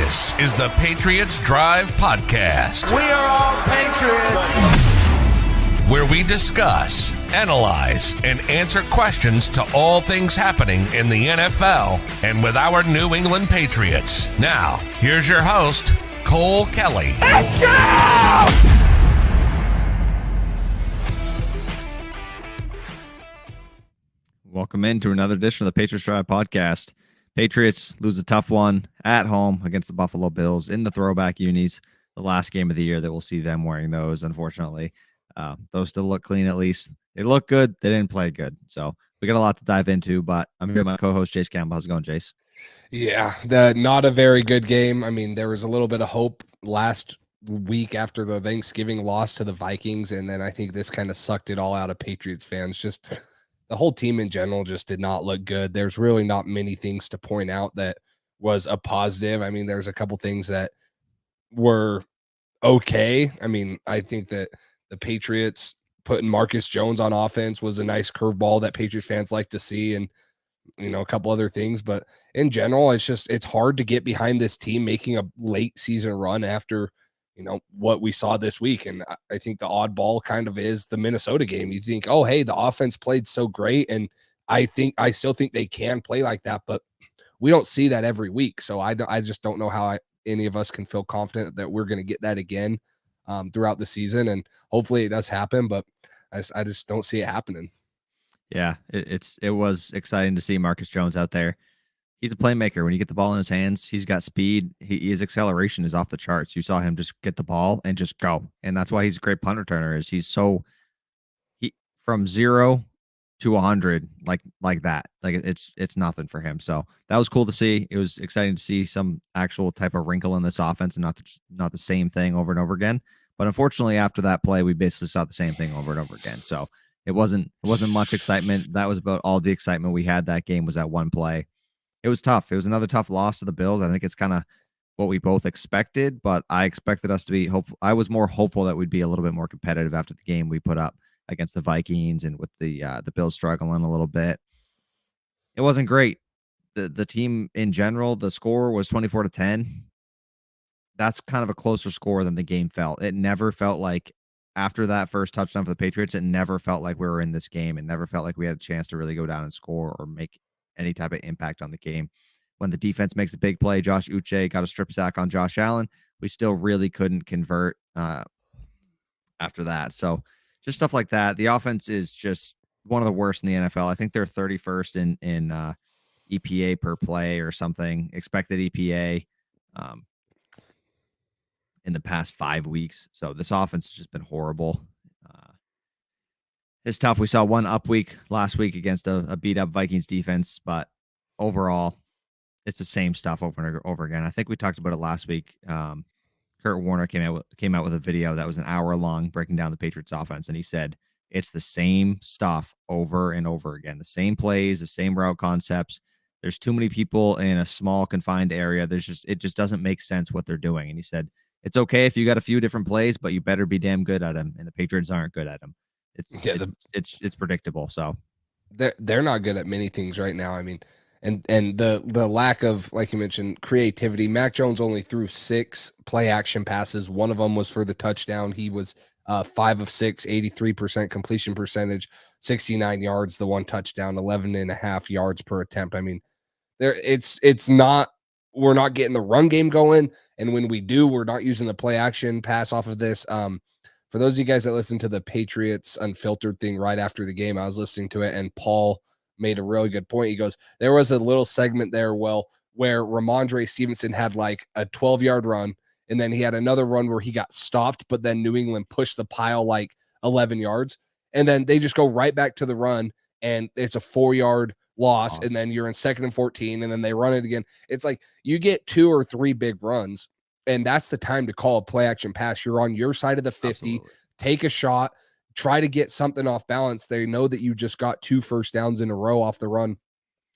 This is the Patriots Drive Podcast. We are all Patriots. Where we discuss, analyze, and answer questions to all things happening in the NFL and with our New England Patriots. Now, here's your host, Cole Kelly. Let's go! Welcome into another edition of the Patriots Drive Podcast. Patriots lose a tough one at home against the Buffalo Bills in the throwback unis. The last game of the year that we'll see them wearing those, unfortunately. Those still look clean at least. They look good. They didn't play good. So we got a lot to dive into, but I'm here with my co-host, Jace Campbell. How's it going, Jace? Yeah, not a very good game. I mean, there was a little bit of hope last week after the Thanksgiving loss to the Vikings, and then I think this kind of sucked it all out of Patriots fans. Just the whole team in general just did not look good. There's really not many things to point out that was a positive. I mean, there's a couple things that were okay. I mean, I think that the Patriots putting Marcus Jones on offense was a nice curveball that Patriots fans like to see, and a couple other things. But in general, it's hard to get behind this team making a late season run after what we saw this week. And I think the oddball kind of is the Minnesota game. You think, oh, hey, the offense played so great, and I still think they can play like that, but we don't see that every week. So I just don't know how any of us can feel confident that we're going to get that again throughout the season. And hopefully it does happen, but I just don't see it happening. Yeah, it was exciting to see Marcus Jones out there. He's a playmaker. When you get the ball in his hands, he's got speed. His acceleration is off the charts. You saw him just get the ball and just go. And that's why he's a great punt returner. Is he from 0 to 100 like that. Like it's nothing for him. So that was cool to see. It was exciting to see some actual type of wrinkle in this offense and not the same thing over and over again. But unfortunately, after that play, we basically saw the same thing over and over again. So it wasn't much excitement. That was about all the excitement we had that game was that one play. It was tough. It was another tough loss to the Bills. I think it's kind of what we both expected, but I expected us to be hopeful. I was more hopeful that we'd be a little bit more competitive after the game we put up against the Vikings and with the Bills struggling a little bit. It wasn't great. The team in general, the score was 24-10. That's kind of a closer score than the game felt. It never felt like after that first touchdown for the Patriots, it never felt like we were in this game. It never felt like we had a chance to really go down and score or make any type of impact on the game. When the defense makes a big play, Josh Uche got a strip sack on Josh Allen. We still really couldn't convert after that. So just stuff like that. The offense is just one of the worst in the NFL. I think they're 31st in EPA per play or something, expected EPA in the past 5 weeks. So this offense has just been horrible. It's tough. We saw one up week last week against a beat up Vikings defense, but overall, it's the same stuff over and over again. I think we talked about it last week. Kurt Warner came out with a video that was an hour long breaking down the Patriots offense, and he said it's the same stuff over and over again. The same plays, the same route concepts. There's too many people in a small confined area. It just doesn't make sense what they're doing. And he said it's okay if you got a few different plays, but you better be damn good at them. And the Patriots aren't good at them. It's predictable. So they're not good at many things right now. I mean, and the lack of, like you mentioned, creativity. Mac Jones only threw 6 play action passes. One of them was for the touchdown. He was 5 of 6, 83% completion percentage, 69 yards, the one touchdown, 11.5 yards per attempt. I mean, we're not getting the run game going. And when we do, we're not using the play action pass off of this. For those of you guys that listen to the Patriots Unfiltered thing right after the game, I was listening to it, and Paul made a really good point. He goes, there was a little segment there, where Ramondre Stevenson had like a 12-yard run, and then he had another run where he got stopped, but then New England pushed the pile like 11 yards, and then they just go right back to the run, and it's a 4-yard loss, and then you're in 2nd and 14, and then they run it again. It's like you get 2 or 3 big runs, and that's the time to call a play action pass. You're on your side of the 50, Absolutely. Take a shot, try to get something off balance. They know that you just got 2 first downs in a row off the run.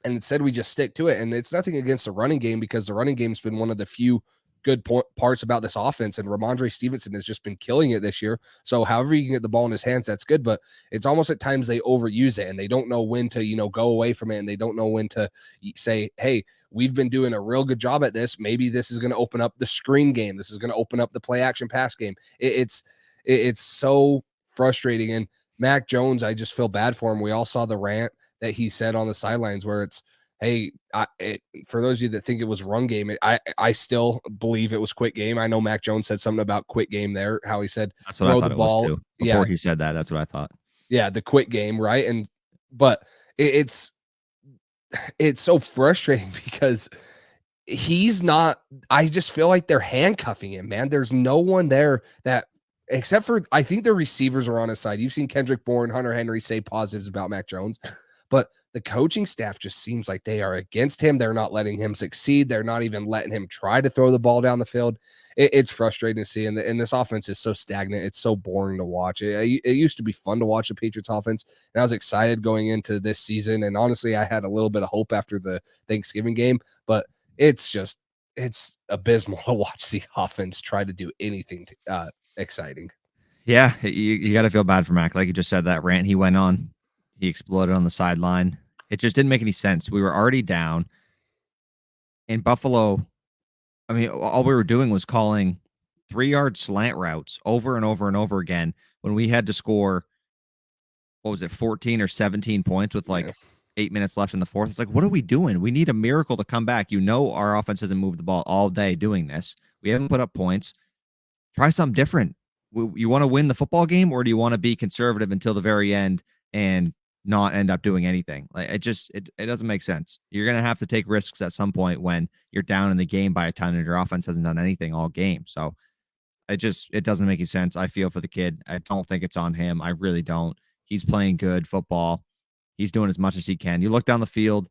And instead we just stick to it. And it's nothing against the running game, because the running game's been one of the few good parts about this offense, and Ramondre Stevenson has just been killing it this year. So however you can get the ball in his hands, that's good. But it's almost at times they overuse it and they don't know when to, go away from it, and they don't know when to say, hey, we've been doing a real good job at this. Maybe this is going to open up the screen game. This is going to open up the play action pass game. It's so frustrating. And Mac Jones, I just feel bad for him. We all saw the rant that he said on the sidelines where it's, hey, for those of you that think it was run game, I still believe it was quick game. I know Mac Jones said something about quick game there, how he said That's what I thought it was too. Before he said that, that's what I thought. Yeah, the quick game, right? But it's so frustrating because he's not. I just feel like they're handcuffing him, man. There's no one there that, except for, I think the receivers are on his side. You've seen Kendrick Bourne, Hunter Henry say positives about Mac Jones, but the coaching staff just seems like they are against him. They're not letting him succeed. They're not even letting him try to throw the ball down the field. It's frustrating to see. And this offense is so stagnant. It's so boring to watch. It used to be fun to watch the Patriots offense, and I was excited going into this season. And honestly, I had a little bit of hope after the Thanksgiving game, but it's abysmal to watch the offense try to do anything exciting. Yeah, you got to feel bad for Mac. Like you just said, that rant he went on, he exploded on the sideline. It just didn't make any sense. We were already down. In Buffalo, I mean, all we were doing was calling 3-yard slant routes over and over and over again when we had to score, 14 or 17 points with 8 minutes left in the fourth. It's like, what are we doing? We need a miracle to come back. Our offense hasn't moved the ball all day doing this. We haven't put up points. Try something different. You want to win the football game, or do you want to be conservative until the very end and not end up doing anything? Like it doesn't make sense. You're going to have to take risks at some point when you're down in the game by a ton and your offense hasn't done anything all game. So it doesn't make any sense. I feel for the kid. I don't think it's on him. I really don't. He's playing good football. He's doing as much as he can. You look down the field,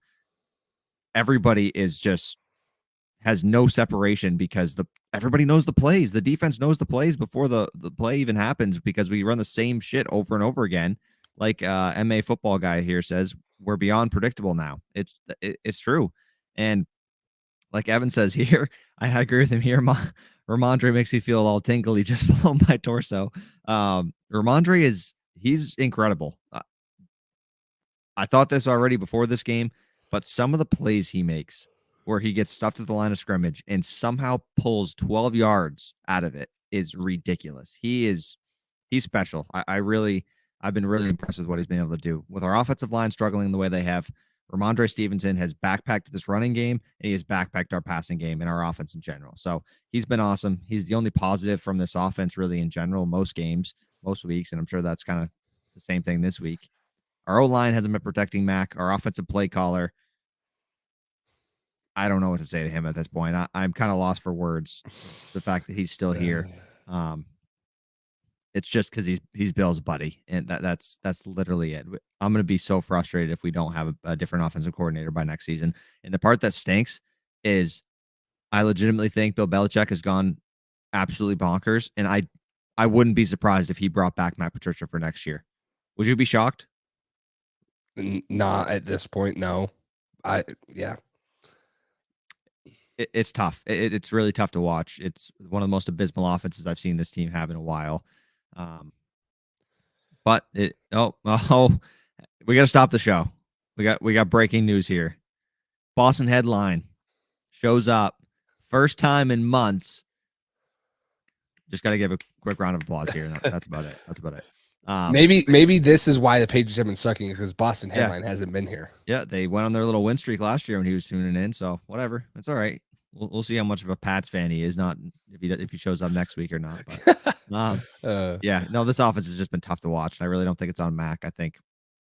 everybody has no separation because everybody knows the plays. The defense knows the plays before the play even happens because we run the same shit over and over again. Like MA football guy here says, we're beyond predictable now. It's true. And like Evan says here, I agree with him here. Ramondre makes me feel all tingly just below my torso. Ramondre he's incredible. I thought this already before this game, but some of the plays he makes where he gets stuffed at the line of scrimmage and somehow pulls 12 yards out of it is ridiculous. He's special. I've been really impressed with what he's been able to do. With our offensive line struggling the way they have, Ramondre Stevenson has backpacked this running game, and he has backpacked our passing game and our offense in general. So he's been awesome. He's the only positive from this offense really in general, most games, most weeks, and I'm sure that's kind of the same thing this week. Our O-line hasn't been protecting Mac. Our offensive play caller, I don't know what to say to him at this point. I'm kind of lost for words. The fact that he's still here. It's just because he's Bill's buddy, and that's literally it. I'm going to be so frustrated if we don't have a different offensive coordinator by next season. And the part that stinks is I legitimately think Bill Belichick has gone absolutely bonkers, and I wouldn't be surprised if he brought back Matt Patricia for next year. Would you be shocked? Not at this point, no. It's tough. It's really tough to watch. It's one of the most abysmal offenses I've seen this team have in a while. But we got to stop the show. We got breaking news here. Boston headline shows up, first time in months. Just got to give a quick round of applause here. That's about it. Maybe this is why the Patriots have been sucking, because Boston headline hasn't been here. Yeah, they went on their little win streak last year when he was tuning in. So whatever, it's all right. We'll see how much of a Pats fan he is. Not if he shows up next week or not. But this offense has just been tough to watch. I really don't think it's on Mac. I think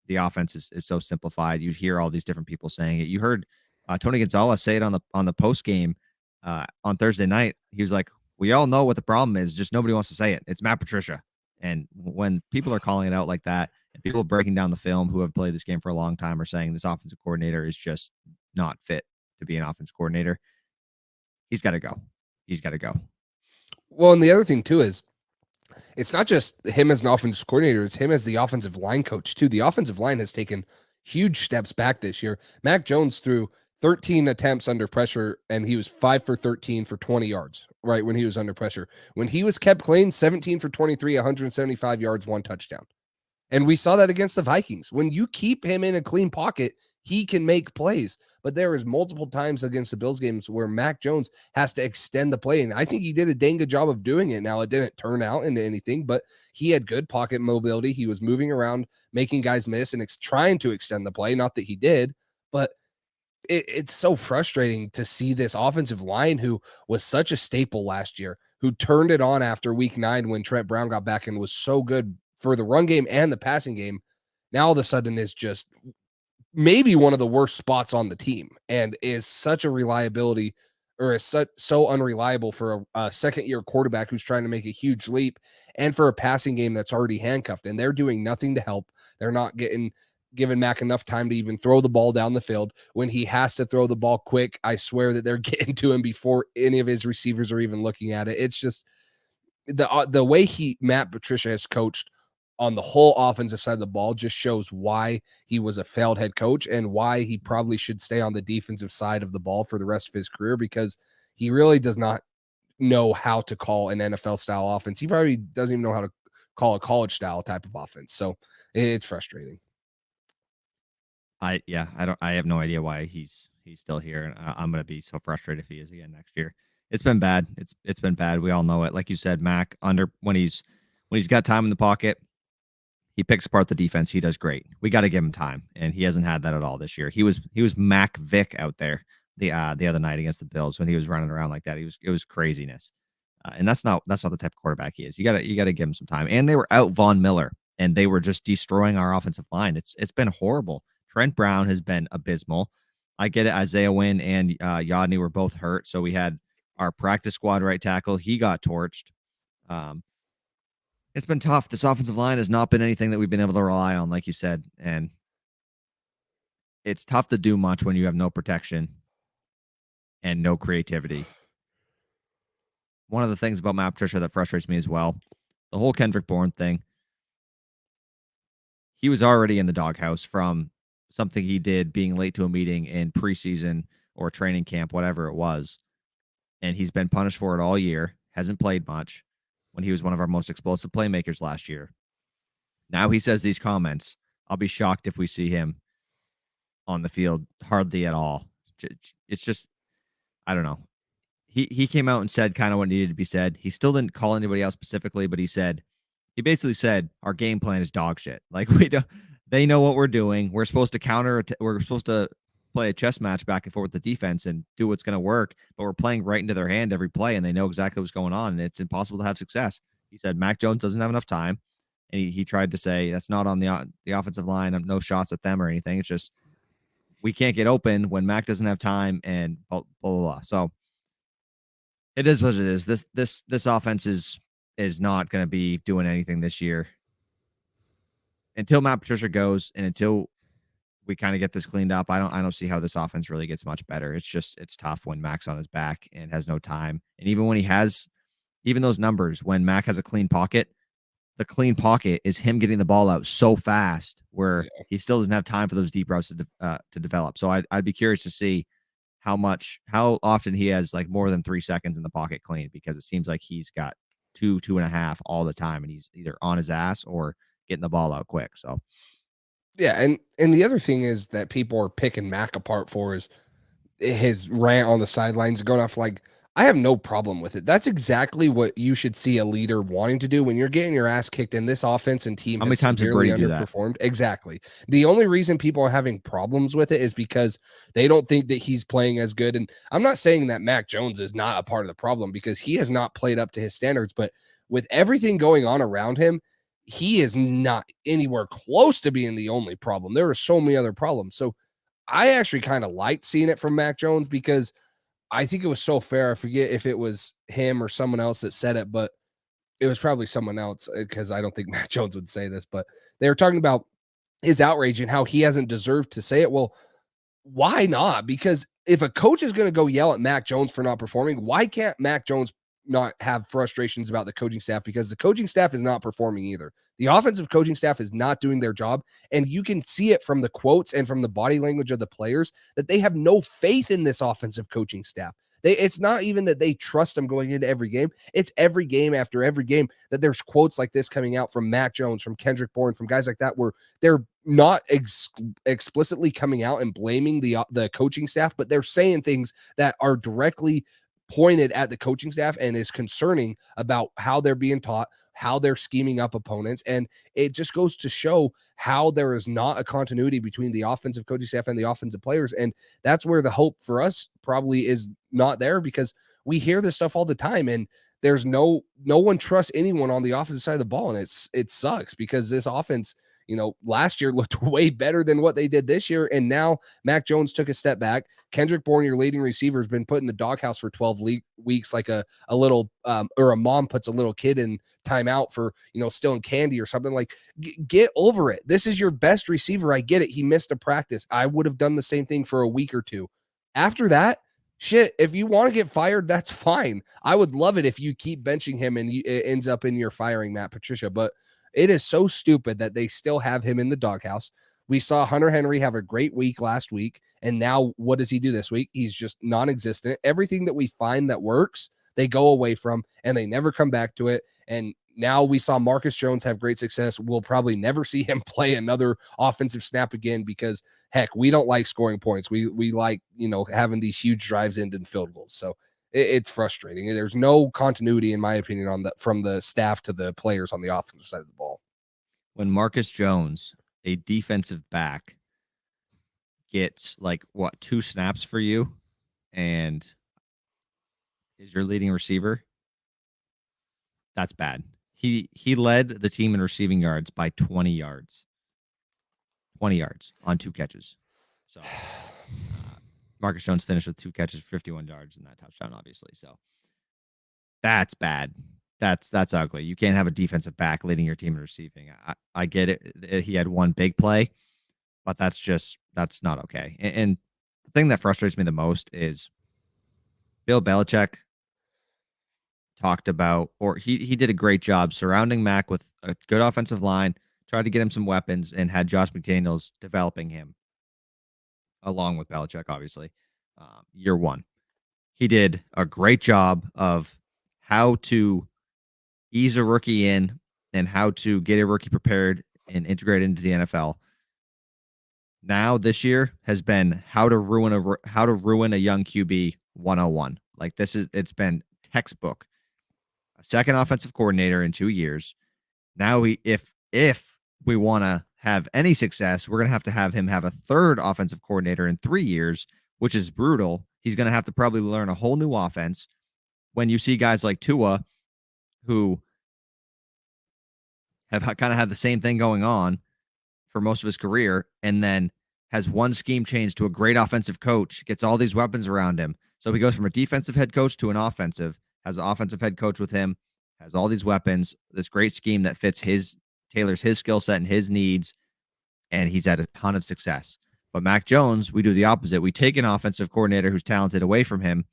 the offense is so simplified. You hear all these different people saying it. You heard Tony Gonzalez say it on the post game on Thursday night. He was like, "We all know what the problem is. Just nobody wants to say it. It's Matt Patricia." And when people are calling it out like that, and people breaking down the film who have played this game for a long time are saying this offensive coordinator is just not fit to be an offense coordinator, he's got to go. He's got to go. Well, and the other thing too is it's not just him as an offensive coordinator, it's him as the offensive line coach too. The offensive line has taken huge steps back this year. Mac Jones threw 13 attempts under pressure, and he was 5 for 13 for 20 yards, right, when he was under pressure. When he was kept clean, 17 for 23, 175 yards, 1 touchdown. And we saw that against the Vikings. When you keep him in a clean pocket, he can make plays. But there is multiple times against the Bills games where Mac Jones has to extend the play. And I think he did a dang good job of doing it. Now, it didn't turn out into anything, but he had good pocket mobility. He was moving around, making guys miss, and trying to extend the play. Not that he did, but it's so frustrating to see this offensive line, who was such a staple last year, who turned it on after week 9 when Trent Brown got back and was so good for the run game and the passing game. Now all of a sudden is just maybe one of the worst spots on the team, and is such a reliability, or is so unreliable for a second-year quarterback who's trying to make a huge leap, and for a passing game that's already handcuffed. And they're doing nothing to help. They're not giving Mac enough time to even throw the ball down the field. When he has to throw the ball quick, I swear that they're getting to him before any of his receivers are even looking at it. It's just the way Matt Patricia has coached on the whole offensive side of the ball just shows why he was a failed head coach, and why he probably should stay on the defensive side of the ball for the rest of his career, because he really does not know how to call an NFL style offense. He probably doesn't even know how to call a college style type of offense. So it's frustrating. I have no idea why he's still here, and I'm gonna be so frustrated if he is again next year. It's been bad. It's been bad. We all know it. Like you said, Mac, when he's got time in the pocket, he picks apart the defense. He does great. We got to give him time, and he hasn't had that at all this year. He was Mac Vick out there the other night against the Bills when he was running around like that. It was craziness, and that's not the type of quarterback he is. You got to give him some time. And they were out Von Miller, and they were just destroying our offensive line. It's been horrible. Trent Brown has been abysmal. I get it. Isaiah Wynn and Yodney were both hurt, so we had our practice squad right tackle. He got torched. It's been tough. This offensive line has not been anything that we've been able to rely on, like you said, and it's tough to do much when you have no protection and no creativity. One of the things about Matt Patricia that frustrates me as well, the whole Kendrick Bourne thing, he was already in the doghouse from something he did being late to a meeting in preseason or training camp, whatever it was, and he's been punished for it all year, hasn't played much, when he was one of our most explosive playmakers last year. Now he says these comments. I'll be shocked if we see him on the field hardly at all. It's just, I don't know. He came out and said kind of what needed to be said. He still didn't call anybody out specifically, but he basically said our game plan is dog shit. Like, they know what we're doing. We're supposed to we're supposed to play a chess match back and forth with the defense and do what's going to work, but we're playing right into their hand every play, and they know exactly what's going on, and it's impossible to have success. He said Mac Jones doesn't have enough time, and he tried to say that's not on the offensive line. No shots at them or anything. It's just we can't get open when Mac doesn't have time, and blah, blah, blah, blah. So it is what it is. This offense is not going to be doing anything this year until Matt Patricia goes, and until we kind of get this cleaned up. I don't see how this offense really gets much better. It's tough when Mac's on his back and has no time. And even when he has, even those numbers, when Mac has a clean pocket, the clean pocket is him getting the ball out so fast where he still doesn't have time for those deep routes to develop. So I'd be curious to see how often he has like more than 3 seconds in the pocket clean, because it seems like he's got 2.5 all the time, and he's either on his ass or getting the ball out quick. So yeah, and the other thing is that people are picking Mac apart for is his rant on the sidelines going off. Like, I have no problem with it. That's exactly what you should see a leader wanting to do when you're getting your ass kicked in this offense and team. How many times did Brady do that? Underperformed. Exactly. The only reason people are having problems with it is because they don't think that he's playing as good. And I'm not saying that Mac Jones is not a part of the problem, because he has not played up to his standards, but with everything going on around him, he is not anywhere close to being the only problem. There are so many other problems. So I actually kind of liked seeing it from Mac Jones, because I think it was so fair. I forget if it was him or someone else that said it, but it was probably someone else, because I don't think Mac Jones would say this, but they were talking about his outrage and how he hasn't deserved to say it. Well, why not? Because if a coach is going to go yell at Mac Jones for not performing, why can't Mac Jones not have frustrations about the coaching staff, because the coaching staff is not performing either. The offensive coaching staff is not doing their job. And you can see it from the quotes and from the body language of the players that they have no faith in this offensive coaching staff. It's not even that they trust them going into every game. It's every game after every game that there's quotes like this coming out from Mac Jones, from Kendrick Bourne, from guys like that, where they're not explicitly coming out and blaming the coaching staff, but they're saying things that are directly pointed at the coaching staff and is concerning about how they're being taught, how they're scheming up opponents. And it just goes to show how there is not a continuity between the offensive coaching staff and the offensive players. And that's where the hope for us probably is not there, because we hear this stuff all the time, and there's no one trusts anyone on the offensive side of the ball. And it sucks, because this offense, last year looked way better than what they did this year. And now Mac Jones took a step back. Kendrick Bourne, your leading receiver, has been put in the doghouse for 12 weeks, like a little, or a mom puts a little kid in timeout for, stealing candy or something. Like, get over it. This is your best receiver. I get it. He missed a practice. I would have done the same thing for a week or two. After that, shit, if you want to get fired, that's fine. I would love it if you keep benching him and it ends up in your firing Matt Patricia, but it is so stupid that they still have him in the doghouse. We saw Hunter Henry have a great week last week, and now what does he do this week? He's just non-existent. Everything that we find that works, they go away from, and they never come back to it. And now we saw Marcus Jones have great success. We'll probably never see him play another offensive snap again, because heck, we don't like scoring points. We like, having these huge drives in and field goals. So it's frustrating. There's no continuity, in my opinion, from the staff to the players on the offensive side of the ball. When Marcus Jones, a defensive back, gets 2 snaps for you and is your leading receiver, that's bad. He led the team in receiving yards by 20 yards. 20 yards on 2 catches. So Marcus Jones finished with 2 catches, 51 yards, and that touchdown, obviously. So that's bad. That's ugly. You can't have a defensive back leading your team in receiving. I get it. He had one big play, but that's not okay. And the thing that frustrates me the most is Bill Belichick talked about, or he did a great job surrounding Mac with a good offensive line, tried to get him some weapons, and had Josh McDaniels developing him along with Belichick, obviously, year one. He did a great job of how to ease a rookie in and how to get a rookie prepared and integrate into the NFL. Now this year has been how to ruin a young QB 101. It's been textbook. A second offensive coordinator in 2 years. Now if we want to have any success, we're going to have him have a third offensive coordinator in 3 years, which is brutal. He's going to have to probably learn a whole new offense. When you see guys like Tua, who have kind of had the same thing going on for most of his career, and then has one scheme change to a great offensive coach, gets all these weapons around him. So he goes from a defensive head coach to an offensive, has an offensive head coach with him, has all these weapons, this great scheme that tailors his skill set and his needs, and he's had a ton of success. But Mac Jones, we do the opposite. We take an offensive coordinator who's talented away from him.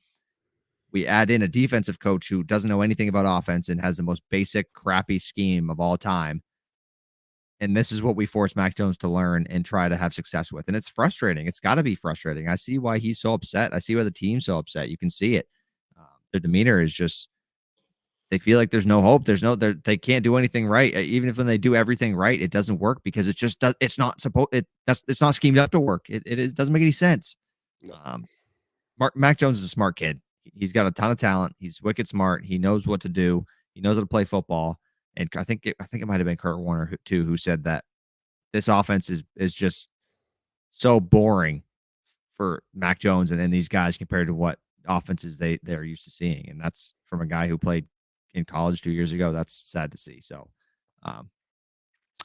We add in a defensive coach who doesn't know anything about offense and has the most basic, crappy scheme of all time. And this is what we force Mac Jones to learn and try to have success with. And it's frustrating. It's got to be frustrating. I see why he's so upset. I see why the team's so upset. You can see it. Their demeanor is just, they feel like there's no hope. They can't do anything right. Even if when they do everything right, it doesn't work because it's not schemed up to work. It doesn't make any sense. Mac Jones is a smart kid. He's got a ton of talent. He's wicked smart. He knows what to do. He knows how to play football. And I think it might have been Kurt Warner who said that this offense is just so boring for Mac Jones and these guys compared to what offenses they're used to seeing. And that's from a guy who played in college 2 years ago. That's sad to see. So,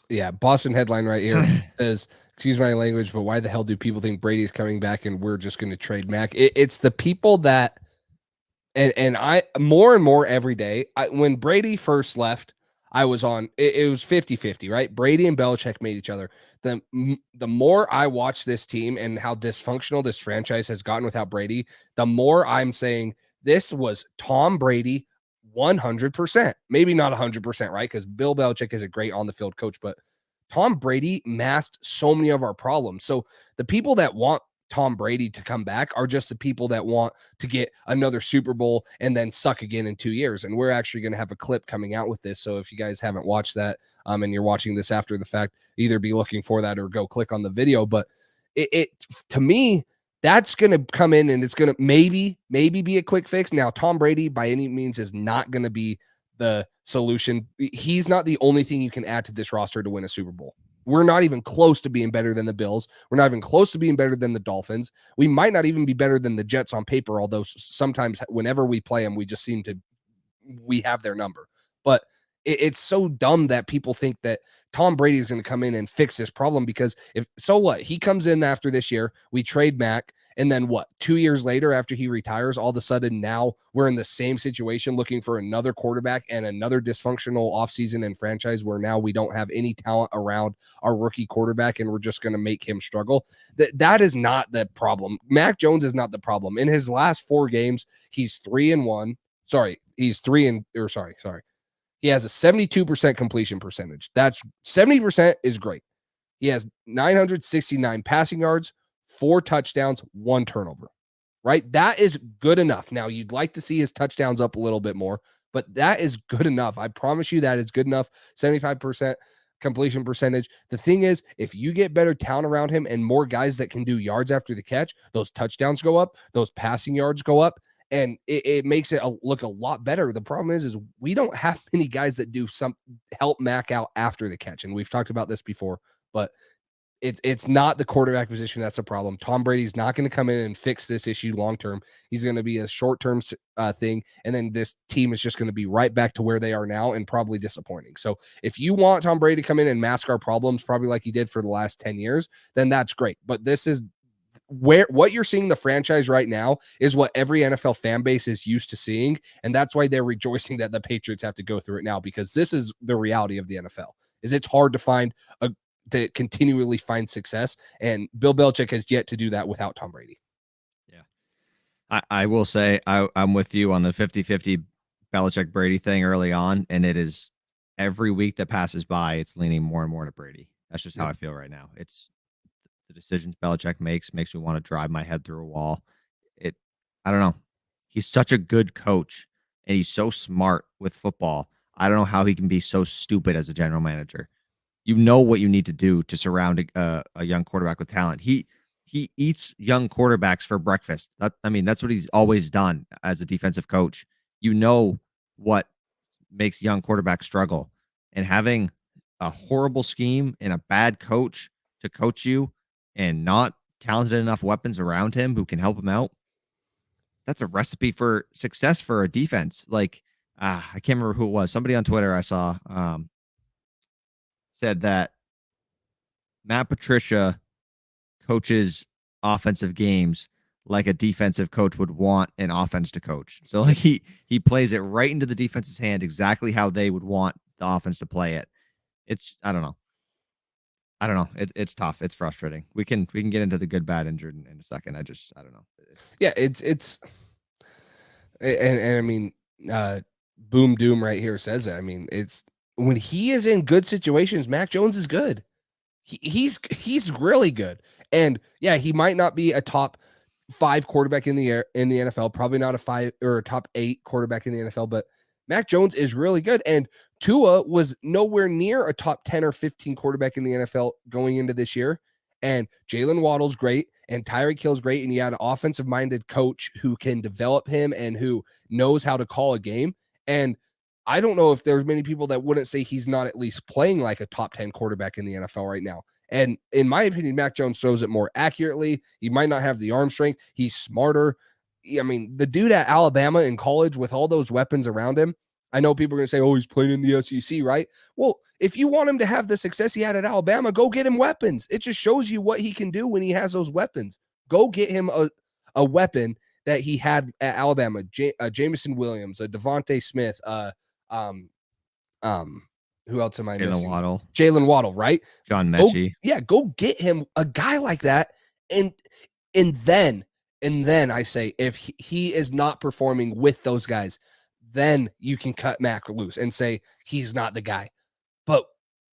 yeah, Boston headline right here says, excuse my language, but why the hell do people think Brady's coming back and we're just going to trade Mac? It's the people that, and I more and more every day, when Brady first left, I was on, it was 50-50, right? Brady and Belichick made each other. The more I watch this team and how dysfunctional this franchise has gotten without Brady, the more I'm saying this was Tom Brady 100%. Maybe not 100%, right? Because Bill Belichick is a great on-the-field coach, but Tom Brady masked so many of our problems. So the people that want Tom Brady to come back are just the people that want to get another Super Bowl and then suck again in 2 years. And we're actually going to have a clip coming out with this. So if you guys haven't watched that and you're watching this after the fact, either be looking for that or go click on the video. But it to me, that's going to come in and it's going to maybe be a quick fix. Now, Tom Brady by any means is not going to be the solution. He's not the only thing you can add to this roster to win a Super Bowl. We're not even close to being better than the Bills. We're not even close to being better than the Dolphins. We might not even be better than the Jets on paper, although sometimes whenever we play them, we just seem to, we have their number. But it's so dumb that people think that Tom Brady is going to come in and fix this problem, because so what? He comes in after this year, we trade Mac, and then what? 2 years later, after he retires, all of a sudden now we're in the same situation looking for another quarterback and another dysfunctional offseason and franchise where now we don't have any talent around our rookie quarterback and we're just going to make him struggle. That is not the problem. Mac Jones is not the problem. In his last 4 games, he's 3-1. Sorry. He has a 72% completion percentage. That's 70% is great. He has 969 passing yards, 4 touchdowns, 1 turnover, right? That is good enough. Now, you'd like to see his touchdowns up a little bit more, but that is good enough. I promise you that is good enough. 75% completion percentage. The thing is, if you get better talent around him and more guys that can do yards after the catch, those touchdowns go up, those passing yards go up, and it makes it look a lot better. The problem is we don't have many guys that do help Mac out after the catch. And we've talked about this before, but it's not the quarterback position that's a problem. Tom Brady's not going to come in and fix this issue long-term. He's going to be a short-term thing. And then this team is just going to be right back to where they are now and probably disappointing. So if you want Tom Brady to come in and mask our problems, probably like he did for the last 10 years, then that's great. But this is what you're seeing the franchise right now is what every NFL fan base is used to seeing. And that's why they're rejoicing that the Patriots have to go through it now, because this is the reality of the NFL. Is it's hard to continually find success. And Bill Belichick has yet to do that without Tom Brady. Yeah. I will say I'm with you on the 50-50 Belichick Brady thing early on. And it is every week that passes by, it's leaning more and more to Brady. That's just how I feel right now. It's the decisions Belichick makes me want to drive my head through a wall. I don't know. He's such a good coach and he's so smart with football. I don't know how he can be so stupid as a general manager. You know what you need to do to surround a young quarterback with talent. He eats young quarterbacks for breakfast. That's what he's always done as a defensive coach. You know what makes young quarterbacks struggle, and having a horrible scheme and a bad coach to coach you and not talented enough weapons around him who can help him out, that's a recipe for success for a defense. Like, I can't remember who it was. Somebody on Twitter I saw said that Matt Patricia coaches offensive games like a defensive coach would want an offense to coach. So like he plays it right into the defense's hand exactly how they would want the offense to play it. I don't know. It's tough. It's frustrating. We can get into the good, bad, injured in a second. I don't know. Yeah, it's and I mean, Boom Doom right here says it. I mean, it's when he is in good situations, Mac Jones is good. He's really good. And yeah, he might not be a top 5 quarterback in the NFL, probably not a 5 or a top 8 quarterback in the NFL, but Mac Jones is really good. And Tua was nowhere near a top 10 or 15 quarterback in the NFL going into this year. And Jalen Waddle's great, and Tyreek Hill's great, and you had an offensive-minded coach who can develop him and who knows how to call a game. And I don't know if there's many people that wouldn't say he's not at least playing like a top 10 quarterback in the NFL right now. And in my opinion, Mac Jones throws it more accurately. He might not have the arm strength. He's smarter. I mean, the dude at Alabama in college with all those weapons around him, I know people are going to say, oh, he's playing in the SEC, right? Well, if you want him to have the success he had at Alabama, go get him weapons. It just shows you what he can do when he has those weapons. Go get him a weapon that he had at Alabama. Jameson Williams, a Devontae Smith, who else am I missing? Jalen Waddle, right? John Mechie. Go get him a guy like that. And then I say, if he is not performing with those guys, then you can cut Mac loose and say he's not the guy. But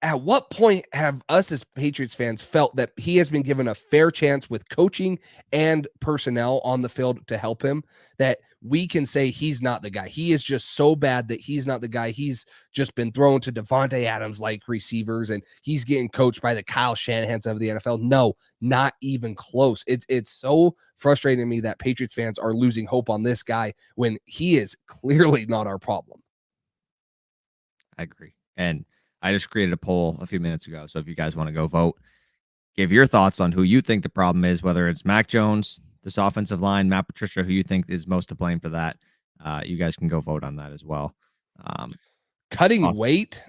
at what point have us as Patriots fans felt that he has been given a fair chance with coaching and personnel on the field to help him, that we can say he's not the guy? He is just so bad that he's not the guy. He's just been thrown to Devontae Adams like receivers, and he's getting coached by the Kyle Shanahans of the NFL. No, not even close. It's so frustrating to me that Patriots fans are losing hope on this guy when he is clearly not our problem. I agree. And I just created a poll a few minutes ago. So if you guys want to go vote, give your thoughts on who you think the problem is, whether it's Mac Jones, this offensive line, Matt Patricia, who you think is most to blame for that. You guys can go vote on that as well. Cutting awesome. weight.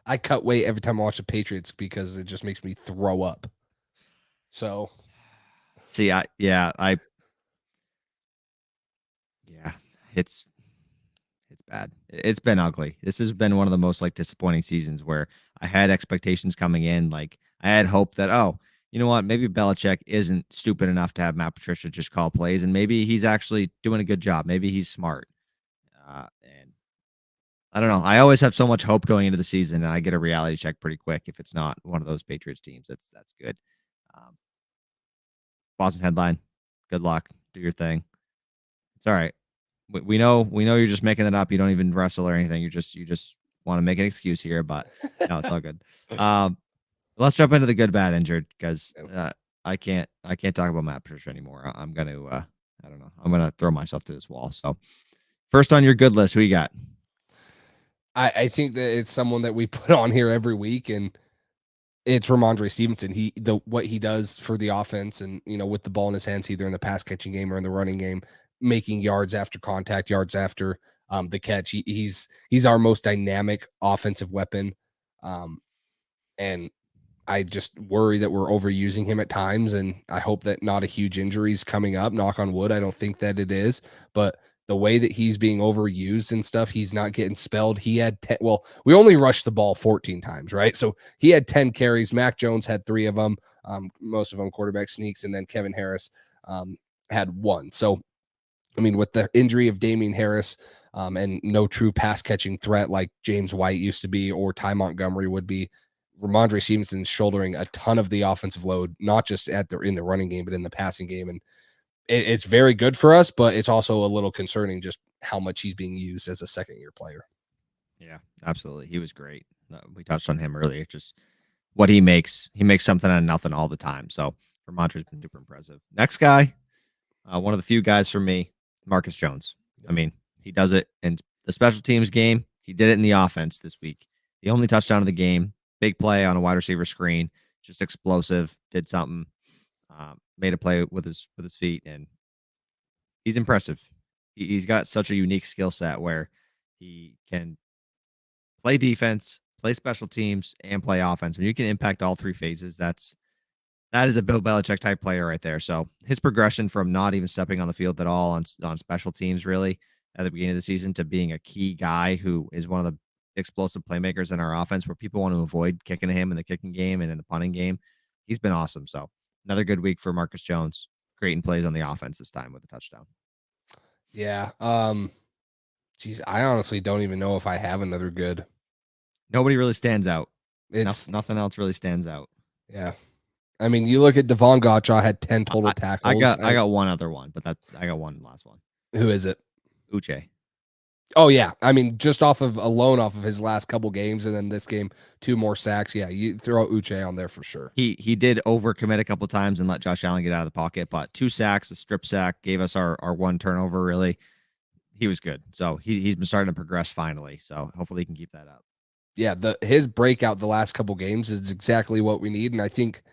I cut weight every time I watch the Patriots because it just makes me throw up. So see, it's bad. It's been ugly. This has been one of the most like disappointing seasons where I had expectations coming in. Like I had hope that, oh, you know what? Maybe Belichick isn't stupid enough to have Matt Patricia just call plays, and maybe he's actually doing a good job. Maybe he's smart. And I don't know. I always have so much hope going into the season, and I get a reality check pretty quick if it's not one of those Patriots teams. That's good. Boston headline. Good luck. Do your thing. It's all right. We know you're just making it up. You don't even wrestle or anything. You just want to make an excuse here, but no, it's all good. Let's jump into the good, bad, injured because I can't talk about Matt Patricia anymore. I'm gonna I don't know. I'm gonna throw myself to this wall. So first on your good list, who you got? I think that it's someone that we put on here every week, and it's Ramondre Stevenson. What he does for the offense, and with the ball in his hands, either in the pass catching game or in the running game, making yards after contact, yards after the catch. He's our most dynamic offensive weapon, and I just worry that we're overusing him at times, and I hope that not a huge injury is coming up. Knock on wood. I don't think that it is, but the way that he's being overused and stuff, he's not getting spelled. He had we only rushed the ball 14 times, right? So he had 10 carries. Mac Jones had 3 of them, most of them quarterback sneaks, and then Kevin Harris had 1. So, I mean, with the injury of Damian Harris and no true pass catching threat like James White used to be or Ty Montgomery would be, Ramondre Stevenson's shouldering a ton of the offensive load, not just in the running game, but in the passing game. And it's very good for us, but it's also a little concerning just how much he's being used as a second-year player. Yeah, absolutely. He was great. We touched on him earlier. Just what he makes something out of nothing all the time. So Ramondre's been super impressive. Next guy, one of the few guys for me, Marcus Jones. I mean, he does it in the special teams game. He did it in the offense this week. The only touchdown of the game, big play on a wide receiver screen, just explosive, did something, made a play with his feet, and he's impressive. He's got such a unique skill set where he can play defense, play special teams, and play offense. When you can impact all 3 phases, that is a Bill Belichick type player right there. So his progression from not even stepping on the field at all on special teams really at the beginning of the season to being a key guy who is one of the explosive playmakers in our offense where people want to avoid kicking to him in the kicking game and in the punting game. He's been awesome. So another good week for Marcus Jones, creating plays on the offense this time with a touchdown. Yeah. Geez, I honestly don't even know if I have another good. Nobody really stands out. It's nothing else really stands out. Yeah. I mean, you look at Devon Gotcha had 10 total tackles. I got one other one, but I got one last one. Who is it? Uche. Oh yeah. I mean, just off of his last couple games, and then this game, 2 more sacks. Yeah, you throw Uche on there for sure. He did overcommit a couple times and let Josh Allen get out of the pocket, but 2 sacks, a strip sack, gave us our 1 turnover. Really, he was good. So he's been starting to progress finally. So hopefully he can keep that up. Yeah, his breakout the last couple games is exactly what we need, and I think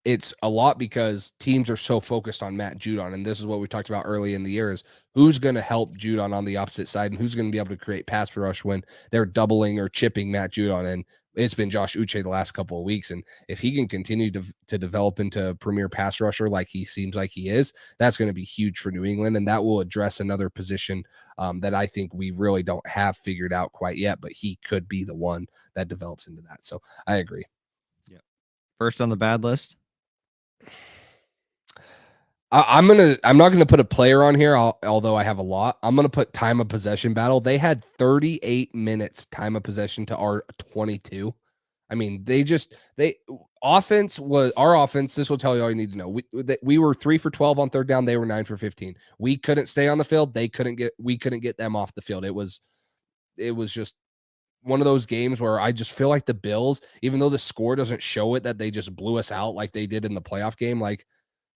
it's a lot because teams are so focused on Matt Judon, and this is what we talked about early in the year: is who's going to help Judon on the opposite side, and who's going to be able to create pass rush when they're doubling or chipping Matt Judon. And it's been Josh Uche the last couple of weeks, and if he can continue to develop into a premier pass rusher like he seems like he is, that's going to be huge for New England, and that will address another position that I think we really don't have figured out quite yet, but he could be the one that develops into that. So I agree. Yeah. First on the bad list. I'm not gonna put a player on here, although I have a lot. I'm gonna put time of possession battle. They had 38 minutes time of possession to our 22. I mean, they offense was our offense. This will tell you all you need to know. We were 3 for 12 on third down. They were 9 for 15. We couldn't stay on the field. We couldn't get them off the field. It was just one of those games where I just feel like the Bills, even though the score doesn't show it that they just blew us out like they did in the playoff game, like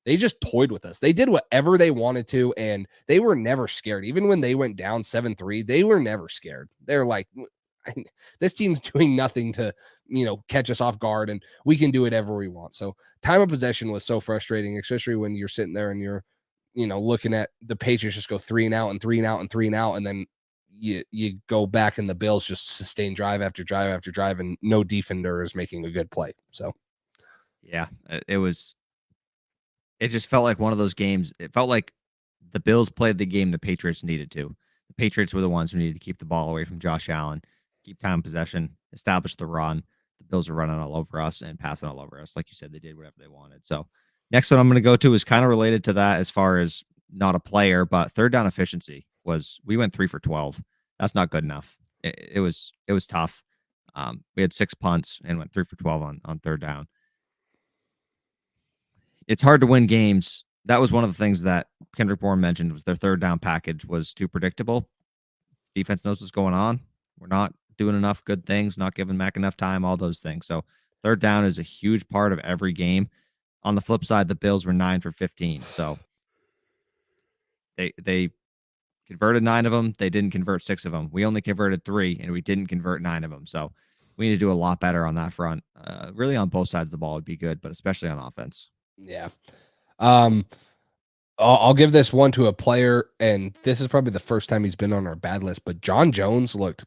they just toyed with us. They did whatever they wanted to, and they were never scared. Even when they went down 7-3, they were never scared. They're like, this team's doing nothing to, catch us off guard, and we can do whatever we want. So time of possession was so frustrating, especially when you're sitting there and you're, looking at the Patriots just go 3 and out and 3 and out and 3 and out, and then you go back and the Bills just sustain drive after drive after drive, and no defender is making a good play. So, yeah, it just felt like one of those games. It felt like the Bills played the game the Patriots needed to. The Patriots were the ones who needed to keep the ball away from Josh Allen, keep time possession, establish the run. The Bills are running all over us and passing all over us. Like you said, they did whatever they wanted. So next one I'm going to go to is kind of related to that as far as not a player, but third down efficiency we went 3 for 12. That's not good enough. It was tough. We had 6 punts and went 3 for 12 on third down. It's hard to win games. That was one of the things that Kendrick Bourne mentioned was their third down package was too predictable. Defense knows what's going on. We're not doing enough good things, not giving Mac enough time, all those things. So third down is a huge part of every game. On the flip side, the Bills were 9 for 15. So they converted 9 of them. They didn't convert 6 of them. We only converted 3, and we didn't convert 9 of them. So we need to do a lot better on that front. Really on both sides of the ball would be good, but especially on offense. Yeah. I'll give this one to a player, and this is probably the first time he's been on our bad list, but John Jones looked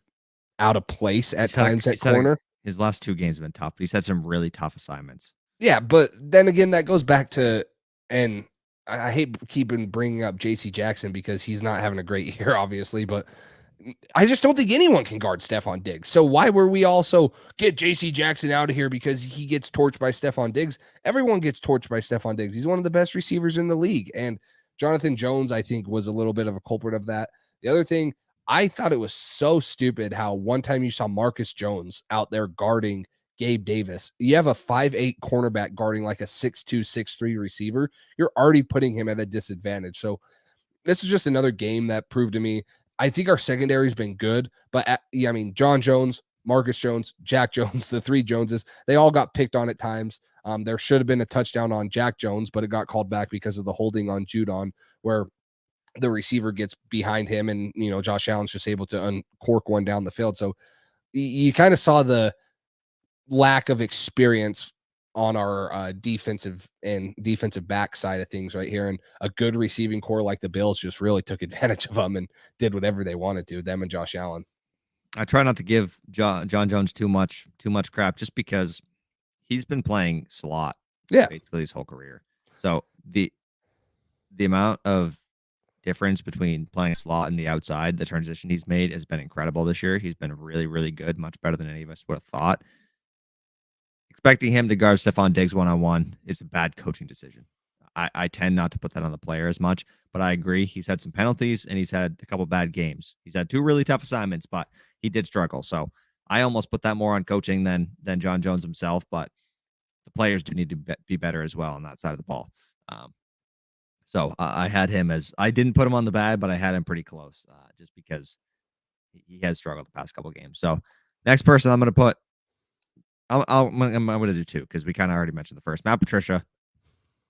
out of place at times at corner. His last 2 games have been tough, but he's had some really tough assignments. Yeah, but then again, that goes back to, and I hate bringing up JC Jackson because he's not having a great year, obviously, but I just don't think anyone can guard Stephon Diggs. So why were we also get JC Jackson out of here because he gets torched by Stephon Diggs? Everyone gets torched by Stephon Diggs. He's one of the best receivers in the league. And Jonathan Jones, I think, was a little bit of a culprit of that. The other thing, I thought it was so stupid how one time you saw Marcus Jones out there guarding Gabe Davis. You have a 5'8" cornerback guarding like a 6'2", 6'3" receiver. You're already putting him at a disadvantage. So this is just another game that proved to me I think our secondary has been good, but John Jones, Marcus Jones, Jack Jones, the 3 Joneses, they all got picked on at times. There should have been a touchdown on Jack Jones, but it got called back because of the holding on Judon, where the receiver gets behind him and, Josh Allen's just able to uncork one down the field. So you kind of saw the lack of experience on our defensive back side of things right here. And a good receiving core like the Bills just really took advantage of them and did whatever they wanted to, them and Josh Allen. I try not to give John Jones too much crap just because he's been playing slot basically his whole career. So the amount of difference between playing slot and the outside, the transition he's made has been incredible this year. He's been really, really good, much better than any of us would have thought. Expecting him to guard Stephon Diggs one-on-one is a bad coaching decision. I tend not to put that on the player as much, but I agree. He's had some penalties and he's had a couple bad games. He's had 2 really tough assignments, but he did struggle. So I almost put that more on coaching than John Jones himself, but the players do need to be better as well on that side of the ball. So I had him I didn't put him on the bad, but I had him pretty close just because he has struggled the past couple games. So next person I'm going to put, I'm going to do 2 because we kind of already mentioned the first. Matt Patricia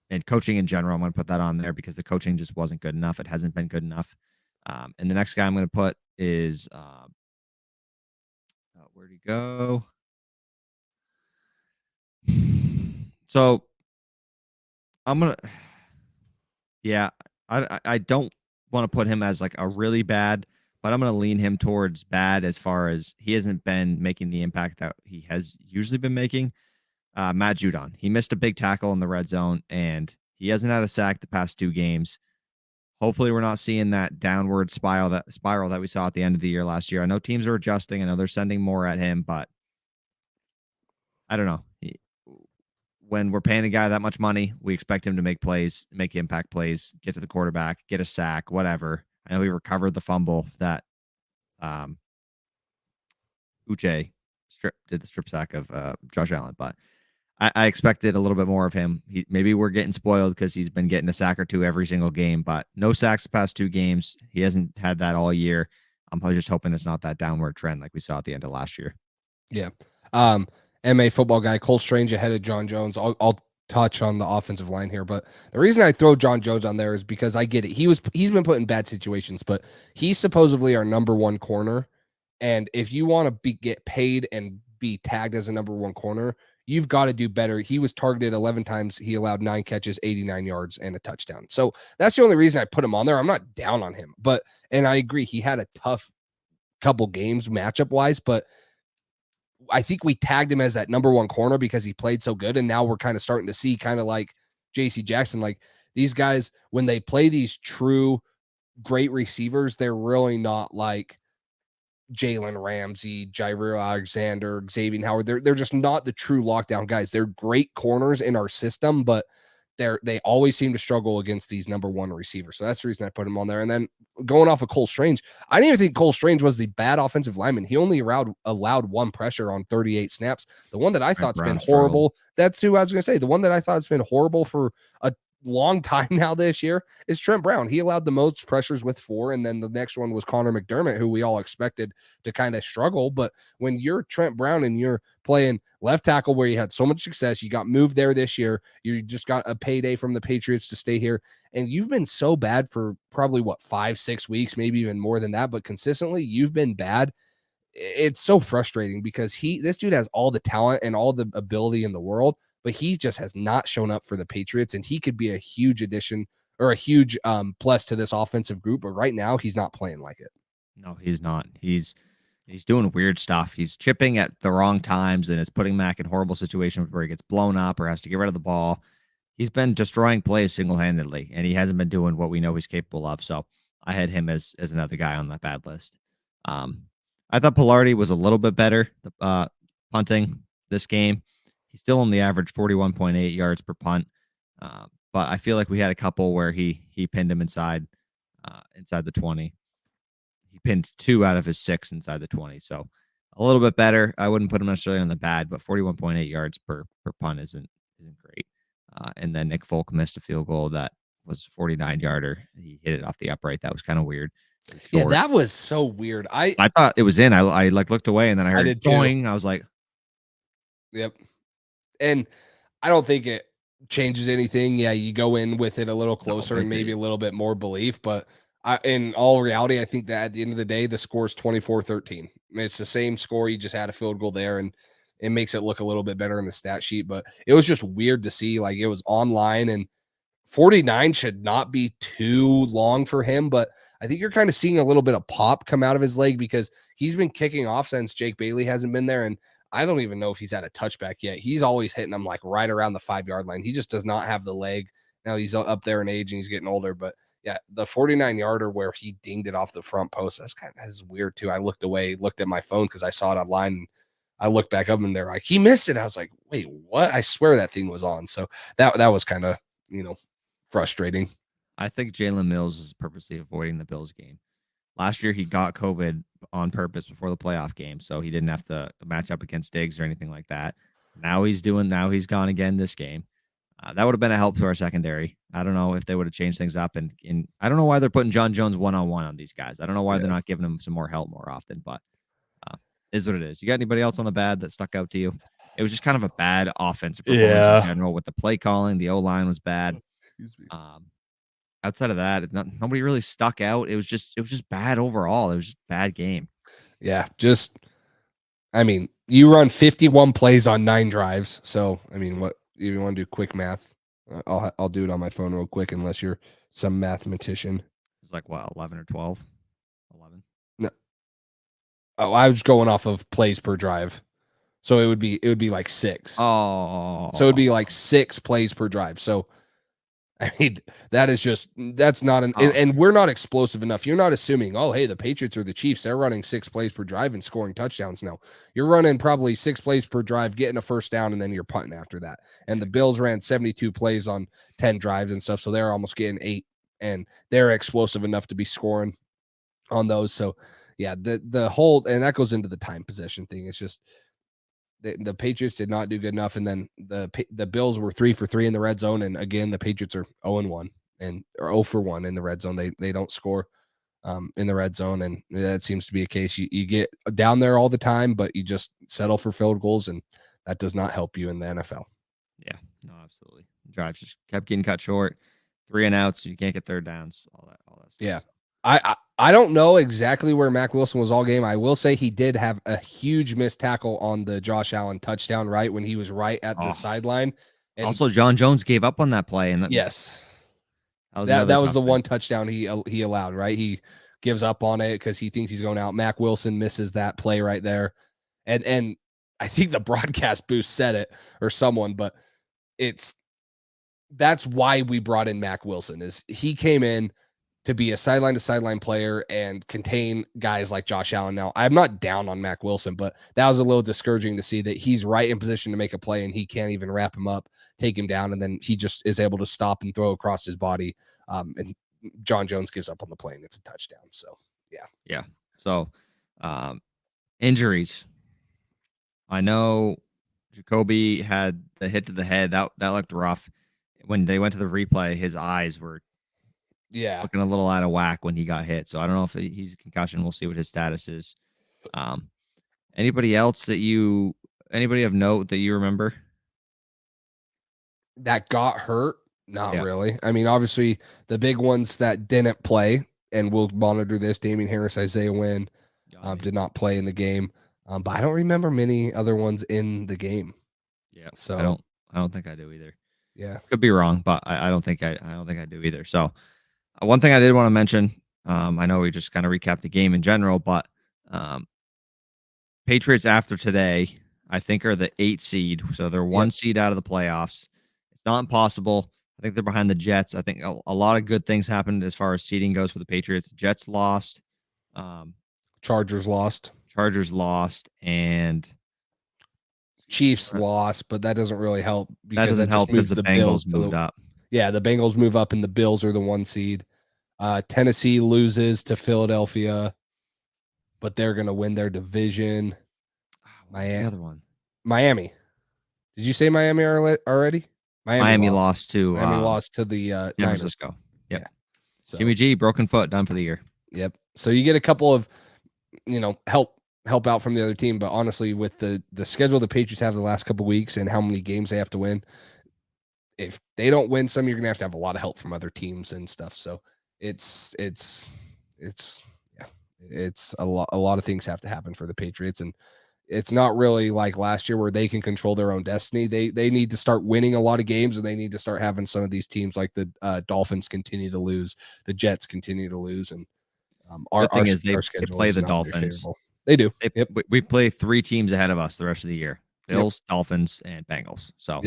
and coaching in general, I'm going to put that on there because the coaching just wasn't good enough. It hasn't been good enough. And the next guy I'm going to put is where'd he go? So I'm going to, yeah, I don't want to put him as like a really bad, but I'm going to lean him towards bad as far as he hasn't been making the impact that he has usually been making. Matt Judon, he missed a big tackle in the red zone, and he hasn't had a sack the past 2 games. Hopefully, we're not seeing that downward spiral that we saw at the end of the year last year. I know teams are adjusting. I know they're sending more at him, but I don't know. when we're paying a guy that much money, we expect him to make plays, make impact plays, get to the quarterback, get a sack, whatever. I know he recovered the fumble that Uche did the strip sack of Josh Allen, but I expected a little bit more of him. Maybe we're getting spoiled because he's been getting a sack or two every single game, but no sacks the past 2 games. He hasn't had that all year. I'm just hoping it's not that downward trend like we saw at the end of last year. Yeah. MA football guy, Cole Strange ahead of John Jones. I'll touch on the offensive line here, but the reason I throw John Jones on there is because I get it. He's been put in bad situations, but he's supposedly our number 1 corner. And if you want to get paid and be tagged as a number 1 corner, you've got to do better. He was targeted 11 times. He allowed 9 catches, 89 yards, and a touchdown. So that's the only reason I put him on there. I'm not down on him, and I agree. He had a tough couple games matchup wise, but I think we tagged him as that number 1 corner because he played so good. And now we're kind of starting to see, kind of like JC Jackson, like these guys, when they play these true great receivers, they're really not like Jalen Ramsey, Jair Alexander, Xavier Howard. They're just not the true lockdown guys. They're great corners in our system, but they always seem to struggle against these number 1 receivers. So that's the reason I put him on there. And then going off of Cole Strange, I didn't even think Cole Strange was the bad offensive lineman. He only allowed 1 pressure on 38 snaps. The one that I thought's been horrible. That's who I was going to say. The one that I thought's been horrible for a long time now this year is Trent Brown. He allowed the most pressures with 4, and then the next one was Connor McDermott, who we all expected to kind of struggle. But when you're Trent Brown and you're playing left tackle where you had so much success, you got moved there this year, you just got a payday from the Patriots to stay here, and you've been so bad for probably 5-6 weeks, maybe even more than that, but consistently you've been bad. It's so frustrating because this dude has all the talent and all the ability in the world, but he just has not shown up for the Patriots, and he could be a huge addition or a huge plus to this offensive group. But right now, he's not playing like it. No, he's not. He's doing weird stuff. He's chipping at the wrong times, and it's putting Mac in horrible situations where he gets blown up or has to get rid of the ball. He's been destroying plays single-handedly, and he hasn't been doing what we know he's capable of. So I had him as another guy on that bad list. I thought Pilardi was a little bit better punting this game. He still only averaged 41.8 yards per punt, but I feel like we had a couple where he pinned him inside the 20. He pinned 2 out of his 6 inside the 20, so a little bit better. I wouldn't put him necessarily on the bad, but 41.8 yards per punt isn't great. And then Nick Folk missed a field goal that was a 49-yarder. He hit it off the upright. That was kind of weird. Yeah, that was so weird. I thought it was in. I looked away, and then I heard it going. I was like, "Yep." And I don't think it changes anything. Yeah, you go in with it a little closer and maybe a little bit more belief, but in all reality, I think that at the end of the day, the score is 24-13. It's the same score. You just had a field goal there, and it makes it look a little bit better in the stat sheet. But it was just weird to see. Like, it was online, and 49 should not be too long for him, but I think you're kind of seeing a little bit of pop come out of his leg because he's been kicking off since Jake Bailey hasn't been there, and I don't even know if he's had a touchback yet. He's always hitting them like right around the 5-yard line. He just does not have the leg. Now he's up there in age and he's getting older, but yeah, the 49-yarder where he dinged it off the front post, that's weird too. I looked away, looked at my phone because I saw it online, and I looked back up and they're like, he missed it. I was like, wait, what? I swear that thing was on. So that was kind of, frustrating. I think Jalen Mills is purposely avoiding the Bills game. Last year, he got COVID on purpose before the playoff game, so he didn't have to match up against Diggs or anything like that. Now he's gone again this game. That would have been a help to our secondary. I don't know if they would have changed things up, and I don't know why they're putting John Jones one-on-one on these guys. I don't know why they're not giving him some more help more often, but is what it is. You got anybody else on the bad that stuck out to you? It was just kind of a bad offensive performance in general with the play calling. The O-line was bad. Outside of that, nobody really stuck out. It was just bad overall. It was just a bad game. Yeah, you run 51 plays on 9 drives. So, what if you want to do quick math? I'll do it on my phone real quick unless you're some mathematician. It's like what, 11 or 12? 11. No. Oh, I was going off of plays per drive. So it would be like 6. Oh. So it'd be like 6 plays per drive. So I mean, that's not and we're not explosive enough. You're not assuming, oh, hey, the Patriots or the Chiefs, they're running 6 plays per drive and scoring touchdowns. No, you're running probably 6 plays per drive, getting a first down, and then you're punting after that. And the Bills ran 72 plays on 10 drives and stuff. So they're almost getting 8, and they're explosive enough to be scoring on those. So yeah, the whole, and that goes into the time possession thing. It's just, the Patriots did not do good enough, and then the Bills were 3 for 3 in the red zone, and again the Patriots are 0-1 or 0 for 1 in the red zone. They don't score in the red zone, and that seems to be a case. You get down there all the time, but you just settle for field goals, and that does not help you in the NFL. Yeah, no, absolutely. Drives just kept getting cut short, 3 and outs. So you can't get third downs. All that stuff. Yeah. I don't know exactly where Mac Wilson was all game. I will say he did have a huge missed tackle on the Josh Allen touchdown, right when he was right at the sideline. And also, John Jones gave up on that play, and yes, that was the one touchdown he allowed. Right, he gives up on it because he thinks he's going out. Mac Wilson misses that play right there, and I think the broadcast booth said it or someone, but that's why we brought in Mac Wilson. Is he came in to be a sideline to sideline player and contain guys like Josh Allen. Now, I'm not down on Mac Wilson, but that was a little discouraging to see that he's right in position to make a play and he can't even wrap him up, take him down, and then he just is able to stop and throw across his body. And John Jones gives up on the play and it's a touchdown. So, yeah. Yeah. So, injuries. I know Jacoby had the hit to the head. That looked rough. When they went to the replay, his eyes were looking a little out of whack when he got hit. So I don't know if he's a concussion. We'll see what his status is. Anybody else anybody of note that you remember that got hurt? Not really. I mean, obviously the big ones that didn't play, and we'll monitor this: Damian Harris, Isaiah Wynn, did not play in the game. But I don't remember many other ones in the game. Yeah. So I don't think I do either. Yeah. Could be wrong, but I don't think I do either. So one thing I did want to mention, I know we just kind of recapped the game in general, but Patriots after today, I think, are the 8 seed. So they're 1 seed out of the playoffs. It's not impossible. I think they're behind the Jets. I think a lot of good things happened as far as seeding goes for the Patriots. Jets lost. Chargers lost. And Chiefs lost, but that doesn't really help. That doesn't help because the Bengals moved up. Yeah, the Bengals move up and the Bills are the 1 seed. Tennessee loses to Philadelphia, but they're going to win their division. The other one? Miami. Did you say Miami already? Miami lost to the San Francisco. Yep. Yeah. So, Jimmy G, broken foot, done for the year. Yep. So you get a couple of, help out from the other team, but honestly, with the schedule the Patriots have the last couple of weeks and how many games they have to win, if they don't win some, you're gonna have to have a lot of help from other teams and stuff. So it's a lot of things have to happen for the Patriots, and it's not really like last year where they can control their own destiny. They need to start winning a lot of games, and they need to start having some of these teams like the Dolphins continue to lose, the Jets continue to lose, and our thing is they play the Dolphins. They do. We play 3 teams ahead of us the rest of the year: Bills, Dolphins, and Bengals. So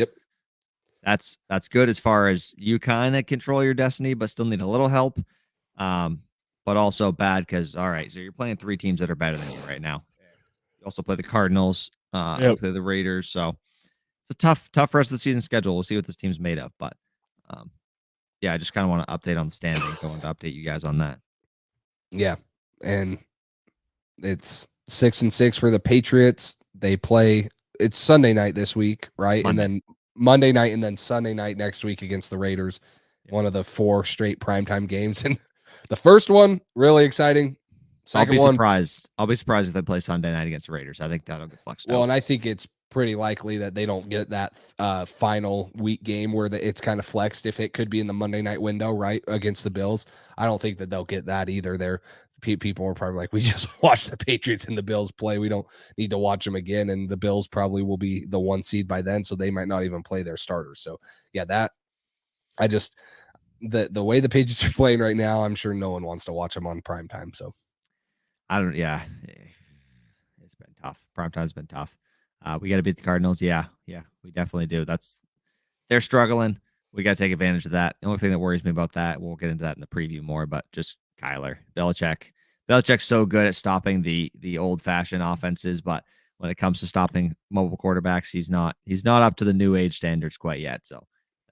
that's good as far as you kind of control your destiny, but still need a little help. But also bad because, all right, so you're playing 3 teams that are better than you right now. You also play the Cardinals, play the Raiders. So it's a tough rest of the season schedule. We'll see what this team's made of. But I just kind of want to update on the standings. I wanted to update you guys on that. Yeah, and it's 6-6 for the Patriots. They play. It's Sunday night this week, right? Monday. And then Monday night, and then Sunday night next week against the Raiders. One of the 4 straight primetime games, and the first one really exciting. I'll be surprised if they play Sunday night against the Raiders. I think that'll get flexed out. Well, and I think it's pretty likely that they don't get that final week game where it's kind of flexed. If it could be in the Monday night window, right, against the Bills, I don't think that they'll get that either. People are probably like, we just watched the Patriots and the Bills play. We don't need to watch them again. And the Bills probably will be the 1 seed by then, so they might not even play their starters. So yeah, the way the Patriots are playing right now, I'm sure no one wants to watch them on prime time. So it's been tough. Prime time's been tough. We got to beat the Cardinals. Yeah, we definitely do. They're struggling. we got to take advantage of that. The only thing that worries me about that, we'll get into that in the preview more, but just Kyler. Belichick's so good at stopping the old-fashioned offenses, but when it comes to stopping mobile quarterbacks, he's not up to the new age standards quite yet. So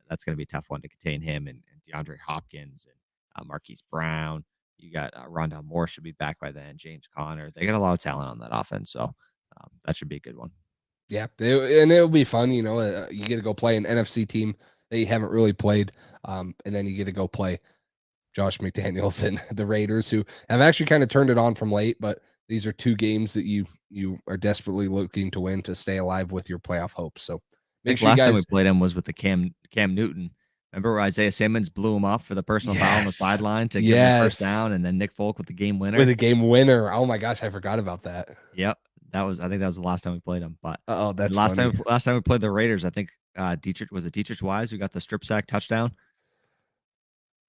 that's going to be a tough one to contain him and DeAndre Hopkins and Marquise Brown. You got Rondell Moore should be back by then. James Conner. They got a lot of talent on that offense, so that should be a good one. Yeah, and it'll be fun. You get to go play an NFC team that you haven't really played, and then you get to go play Josh McDaniels and the Raiders, who have actually kind of turned it on from late, but these are two games that you are desperately looking to win to stay alive with your playoff hopes. So make sure last time we played him was with the Cam Newton. Remember where Isaiah Simmons blew him up for the personal foul on the sideline to give him the first down, and then Nick Folk with the game winner. Oh my gosh, I forgot about that. Yep, I think that was the last time we played him. But that's last time we played the Raiders, I think Dietrich Wise who got the strip sack touchdown.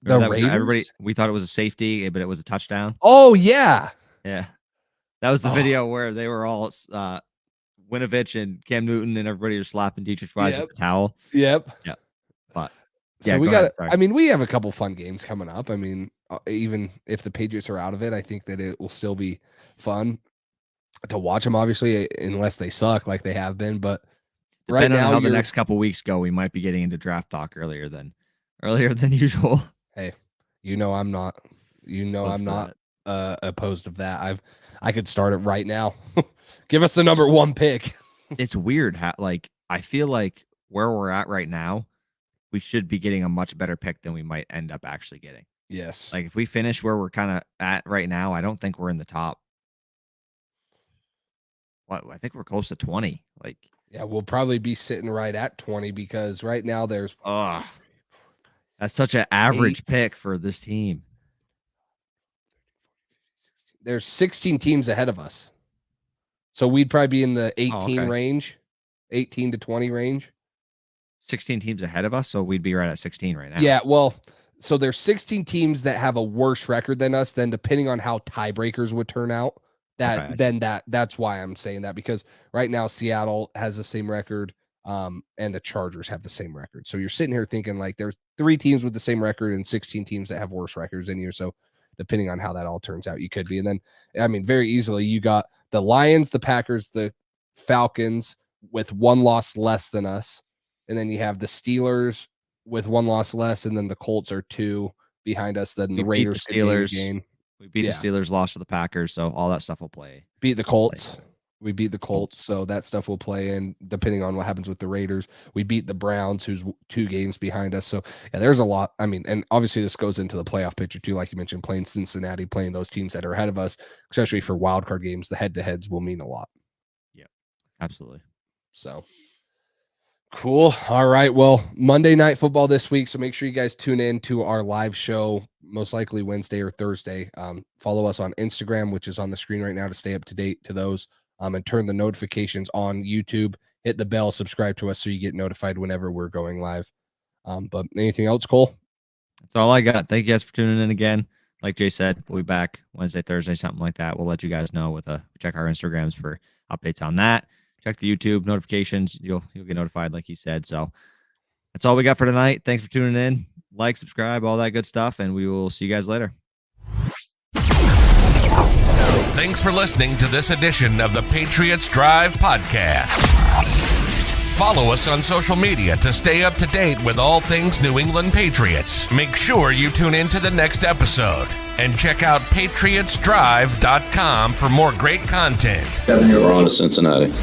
Raiders? We thought it was a safety, but it was a touchdown. Oh yeah. That was the video where they were all Winovich and Cam Newton and everybody were slapping Dietrich Wise with the towel. Yep. But so we got. I mean, we have a couple fun games coming up. I mean, even if the Patriots are out of it, I think that it will still be fun to watch them. Obviously, unless they suck like they have been. But depending on how the next couple weeks go, we might be getting into draft talk earlier than usual. Hey, I'm not. I'm not opposed of that. I could start it right now. Give us the number 1 pick. It's weird how I feel like where we're at right now, we should be getting a much better pick than we might end up actually getting. Yes. Like if we finish where we're kind of at right now, I don't think we're in the top. I think we're close to 20. Yeah, we'll probably be sitting right at 20 because right now there's that's such an average pick for this team. There's 16 teams ahead of us. So we'd probably be in the 18 range, 18 to 20 range. 16 teams ahead of us, so we'd be right at 16 right now. Yeah, well, so there's 16 teams that have a worse record than us. Then depending on how tiebreakers would turn out, that's why I'm saying that, because right now Seattle has the same record, and the Chargers have the same record. So you're sitting here thinking like there's 3 teams with the same record and 16 teams that have worse records than you. So depending on how that all turns out, you could be. And then, I mean, very easily you got the Lions, the Packers, the Falcons with 1 loss less than us. And then you have the Steelers with 1 loss less, and then the Colts are 2 behind us. Then the Raiders, we beat the Steelers, lost to the Packers, so all that stuff will play. Beat the Colts. We beat the Colts, so that stuff will play in depending on what happens with the Raiders. We beat the Browns, who's 2 games behind us. So yeah, there's a lot. I mean, and obviously this goes into the playoff picture too, like you mentioned, playing Cincinnati, playing those teams that are ahead of us, especially for wildcard games. The head-to-heads will mean a lot. Yeah, absolutely. So. Cool. All right. Well, Monday Night Football this week. So make sure you guys tune in to our live show, most likely Wednesday or Thursday. Follow us on Instagram, which is on the screen right now, to stay up to date to those, and turn the notifications on YouTube. Hit the bell, subscribe to us so you get notified whenever we're going live. But anything else, Cole? That's all I got. Thank you guys for tuning in again. Like Jay said, we'll be back Wednesday, Thursday, something like that. We'll let you guys know check our Instagrams for updates on that. Check the YouTube notifications. You'll get notified, like he said. So that's all we got for tonight. Thanks for tuning in. Like, subscribe, all that good stuff, and we will see you guys later. Thanks for listening to this edition of the Patriots Drive podcast. Follow us on social media to stay up to date with all things New England Patriots. Make sure you tune in to the next episode and check out patriotsdrive.com for more great content. We're on to Cincinnati.